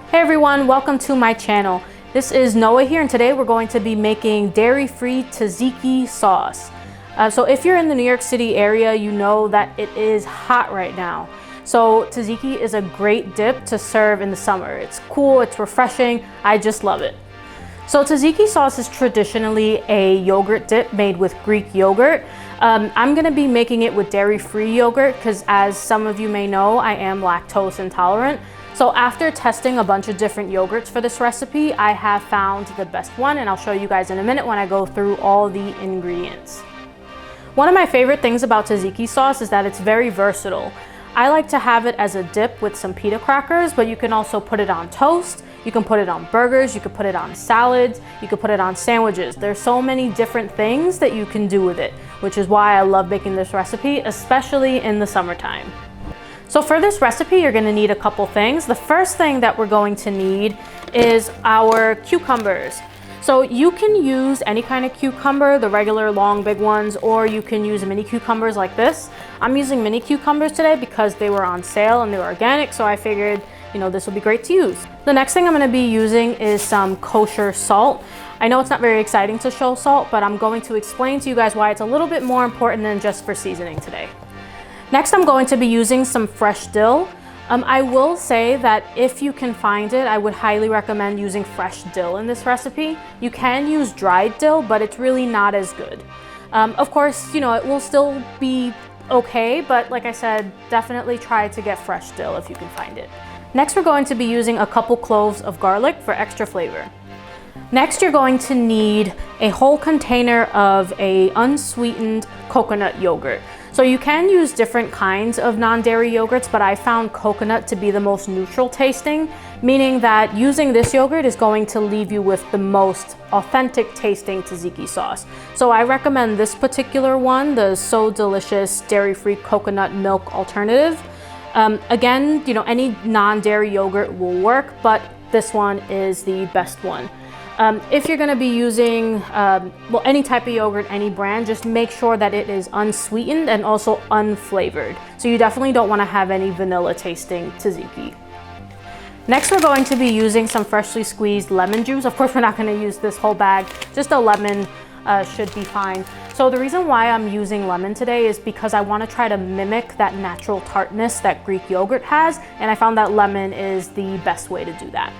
Hey everyone, welcome to my channel. This is Noah here, and today we're going to be making dairy-free tzatziki sauce. So if you're in the New York City area, you know that it is hot right now. So tzatziki is a great dip to serve in the summer. It's cool, it's refreshing, I just love it. So tzatziki sauce is traditionally a yogurt dip made with Greek yogurt. I'm gonna be making it with dairy-free yogurt because, as some of you may know, I am lactose intolerant. So after testing a bunch of different yogurts for this recipe, I have found the best one, and I'll show you guys in a minute when I go through all the ingredients. One of my favorite things about tzatziki sauce is that it's very versatile. I like to have it as a dip with some pita crackers, but you can also put it on toast, you can put it on burgers, you can put it on salads, you can put it on sandwiches. There's so many different things that you can do with it, which is why I love making this recipe, especially in the summertime. So for this recipe, you're gonna need a couple things. The first thing that we're going to need is our cucumbers. So you can use any kind of cucumber, the regular long big ones, or you can use mini cucumbers like this. I'm using mini cucumbers today because they were on sale and they were organic, so I figured, this will be great to use. The next thing I'm gonna be using is some kosher salt. I know it's not very exciting to show salt, but I'm going to explain to you guys why it's a little bit more important than just for seasoning today. Next, I'm going to be using some fresh dill. I will say that if you can find it, I would highly recommend using fresh dill in this recipe. You can use dried dill, but it's really not as good. Of course, it will still be okay, but like I said, definitely try to get fresh dill if you can find it. Next, we're going to be using a couple cloves of garlic for extra flavor. Next, you're going to need a whole container of a unsweetened coconut yogurt. So you can use different kinds of non-dairy yogurts, but I found coconut to be the most neutral tasting, meaning that using this yogurt is going to leave you with the most authentic tasting tzatziki sauce. So I recommend this particular one, the So Delicious dairy-free coconut milk alternative. Again, any non-dairy yogurt will work, but this one is the best one. If you're gonna be using any type of yogurt, any brand, just make sure that it is unsweetened and also unflavored. So you definitely don't wanna have any vanilla tasting tzatziki. Next, we're going to be using some freshly squeezed lemon juice. Of course, we're not gonna use this whole bag, just a lemon should be fine. So the reason why I'm using lemon today is because I wanna try to mimic that natural tartness that Greek yogurt has, and I found that lemon is the best way to do that.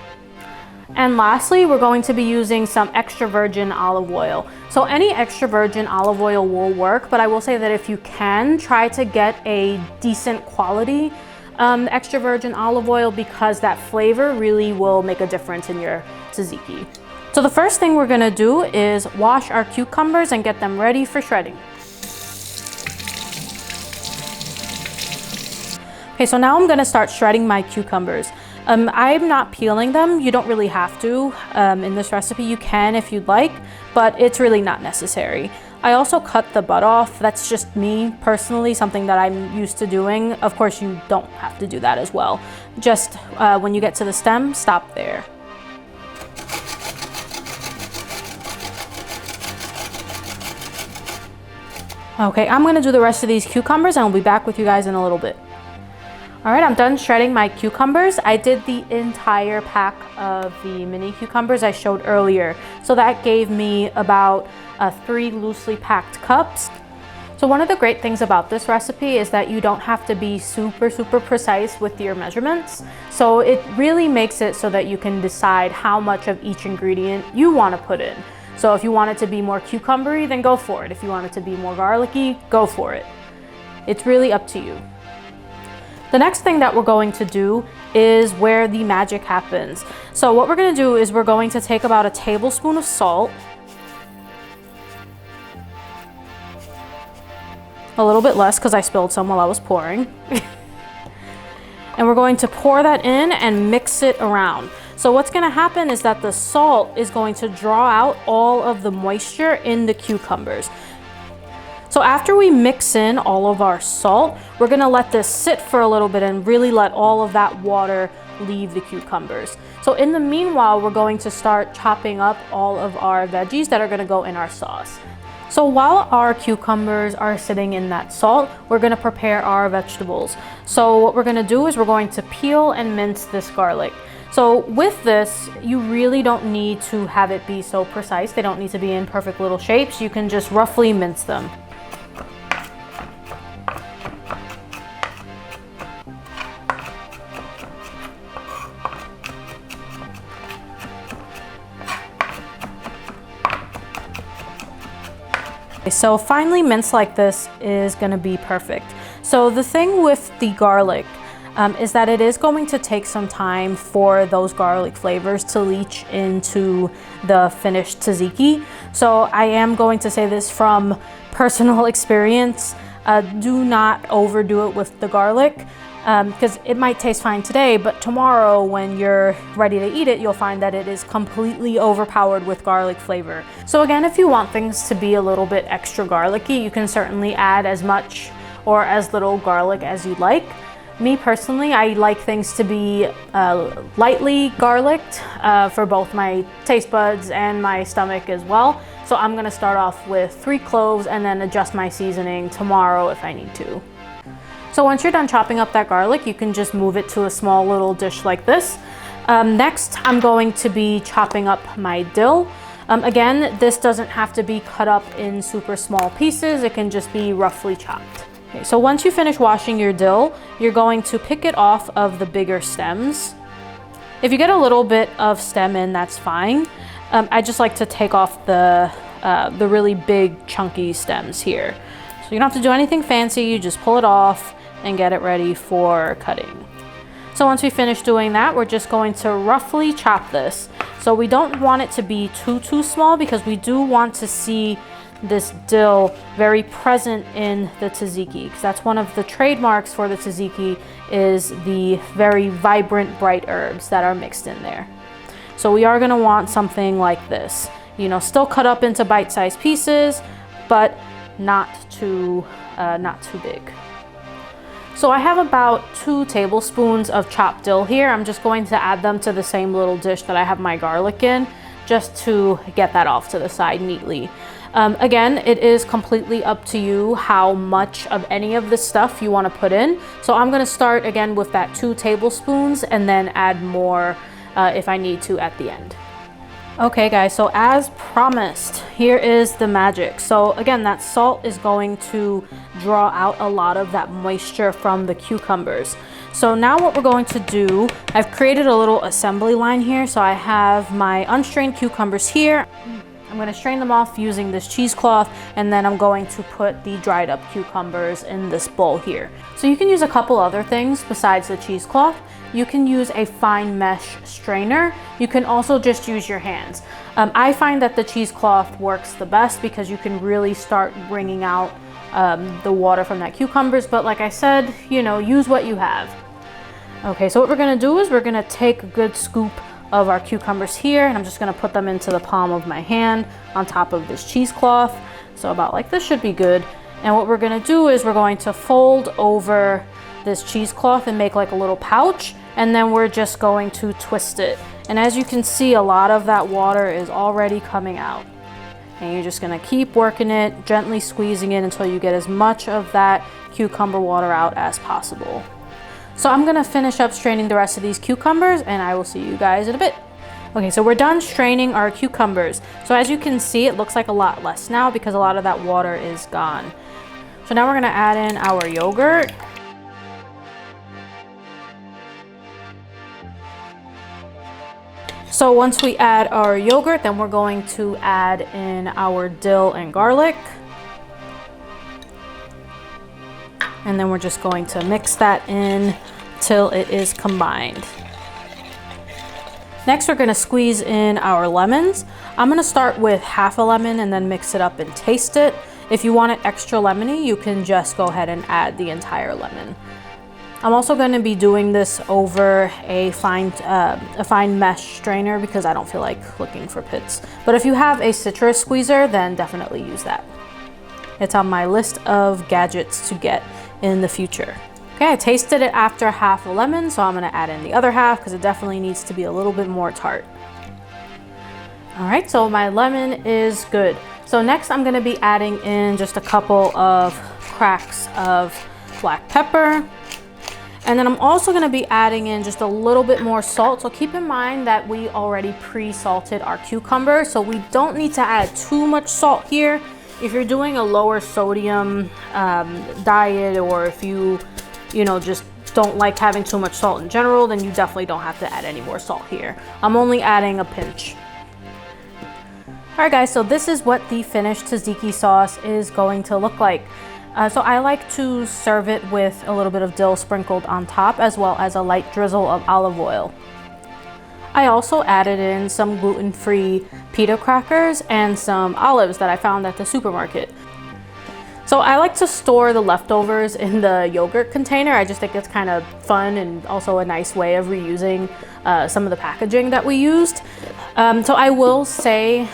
And lastly, we're going to be using some extra virgin olive oil. So any extra virgin olive oil will work, but I will say that if you can, try to get a decent quality extra virgin olive oil, because that flavor really will make a difference in your tzatziki. So the first thing we're gonna do is wash our cucumbers and get them ready for shredding. Okay, so now I'm gonna start shredding my cucumbers. I'm not peeling them. You don't really have to in this recipe. You can if you'd like, but it's really not necessary. I also cut the butt off. That's just me personally, something that I'm used to doing. Of course, you don't have to do that as well. Just when you get to the stem, stop there. Okay, I'm gonna do the rest of these cucumbers and I'll be back with you guys in a little bit. All right, I'm done shredding my cucumbers. I did the entire pack of the mini cucumbers I showed earlier. So that gave me about 3 loosely packed cups. So one of the great things about this recipe is that you don't have to be super precise with your measurements. So it really makes it so that you can decide how much of each ingredient you want to put in. So if you want it to be more cucumbery, then go for it. If you want it to be more garlicky, go for it. It's really up to you. The next thing that we're going to do is where the magic happens. So what we're gonna do is we're going to take about a tablespoon of salt, a little bit less because I spilled some while I was pouring, and we're going to pour that in and mix it around. So what's gonna happen is that the salt is going to draw out all of the moisture in the cucumbers. So after we mix in all of our salt, we're gonna let this sit for a little bit and really let all of that water leave the cucumbers. So in the meanwhile, we're going to start chopping up all of our veggies that are gonna go in our sauce. So while our cucumbers are sitting in that salt, we're gonna prepare our vegetables. So what we're gonna do is we're going to peel and mince this garlic. So with this, you really don't need to have it be so precise. They don't need to be in perfect little shapes. You can just roughly mince them. So finely minced like this is going to be perfect. So the thing with the garlic is that it is going to take some time for those garlic flavors to leach into the finished tzatziki. So I am going to say this from personal experience. Do not overdo it with the garlic, because it might taste fine today, but tomorrow when you're ready to eat it, you'll find that it is completely overpowered with garlic flavor. So again, if you want things to be a little bit extra garlicky, you can certainly add as much or as little garlic as you'd like. Me personally, I like things to be lightly garlicked for both my taste buds and my stomach as well. So I'm gonna start off with 3 cloves and then adjust my seasoning tomorrow if I need to. So once you're done chopping up that garlic, you can just move it to a small little dish like this. Next, I'm going to be chopping up my dill. Again, this doesn't have to be cut up in super small pieces. It can just be roughly chopped. Okay, so once you finish washing your dill, you're going to pick it off of the bigger stems. If you get a little bit of stem in, that's fine. I just like to take off the really big chunky stems here. So you don't have to do anything fancy, you just pull it off and get it ready for cutting. So once we finish doing that, we're just going to roughly chop this. So we don't want it to be too small, because we do want to see this dill very present in the tzatziki, because that's one of the trademarks for the tzatziki, is the very vibrant bright herbs that are mixed in there. So we are going to want something like this, you know, still cut up into bite-sized pieces, but not too big. So I have about 2 tablespoons of chopped dill here. I'm just going to add them to the same little dish that I have my garlic in, just to get that off to the side neatly. Again, it is completely up to you how much of any of this stuff you want to put in. So I'm going to start again with that 2 tablespoons and then add more if I need to at the end. Okay guys, so as promised, here is the magic. So again, that salt is going to draw out a lot of that moisture from the cucumbers. So now what we're going to do, I've created a little assembly line here. So I have my unstrained cucumbers here. I'm going to strain them off using this cheesecloth, and then I'm going to put the dried up cucumbers in this bowl here. So you can use a couple other things besides the cheesecloth. You can use a fine mesh strainer. You can also just use your hands. I find that the cheesecloth works the best because you can really start bringing out the water from that cucumbers. But like I said, you know, use what you have. Okay, so what we're gonna do is we're gonna take a good scoop of our cucumbers here, and I'm just gonna put them into the palm of my hand on top of this cheesecloth. So about like this should be good. And what we're gonna do is we're going to fold over this cheesecloth and make like a little pouch, and then we're just going to twist it. And as you can see, a lot of that water is already coming out. And you're just gonna keep working it, gently squeezing it until you get as much of that cucumber water out as possible. So I'm gonna finish up straining the rest of these cucumbers, and I will see you guys in a bit. Okay, so we're done straining our cucumbers. So as you can see, it looks like a lot less now because a lot of that water is gone. So now we're gonna add in our yogurt. So once we add our yogurt, then we're going to add in our dill and garlic. And then we're just going to mix that in till it is combined. Next, we're going to squeeze in our lemons. I'm going to start with half a lemon and then mix it up and taste it. If you want it extra lemony, you can just go ahead and add the entire lemon. I'm also going to be doing this over a fine mesh strainer because I don't feel like looking for pits. But if you have a citrus squeezer, then definitely use that. It's on my list of gadgets to get in the future. Okay, I tasted it after half a lemon, so I'm going to add in the other half because it definitely needs to be a little bit more tart. All right, so my lemon is good. So next I'm going to be adding in just a couple of cracks of black pepper. And then I'm also gonna be adding in just a little bit more salt. So keep in mind that we already pre-salted our cucumber, so we don't need to add too much salt here. If you're doing a lower sodium diet, or if you just don't like having too much salt in general, then you definitely don't have to add any more salt here. I'm only adding a pinch. All right guys, so this is what the finished tzatziki sauce is going to look like. So I like to serve it with a little bit of dill sprinkled on top, as well as a light drizzle of olive oil. I also added in some gluten-free pita crackers and some olives that I found at the supermarket. So I like to store the leftovers in the yogurt container. I just think it's kind of fun and also a nice way of reusing some of the packaging that we used. So I will say,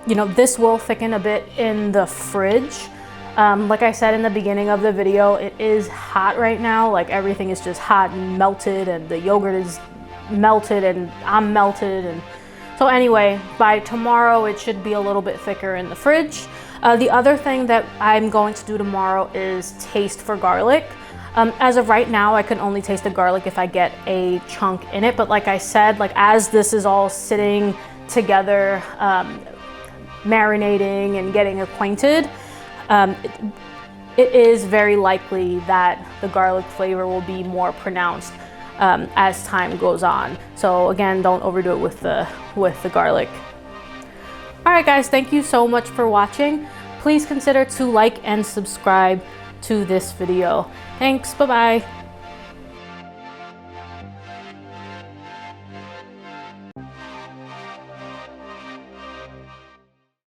this will thicken a bit in the fridge. Like I said in the beginning of the video, it is hot right now. Like everything is just hot and melted, and the yogurt is melted and I'm melted. And so anyway, by tomorrow it should be a little bit thicker in the fridge. The other thing that I'm going to do tomorrow is taste for garlic. As of right now, I can only taste the garlic if I get a chunk in it. But like I said, like as this is all sitting together, marinating and getting acquainted, it is very likely that the garlic flavor will be more pronounced as time goes on. So again, don't overdo it with the garlic. All right guys, thank you so much for watching. Please consider to like and subscribe to this video. Thanks, bye-bye.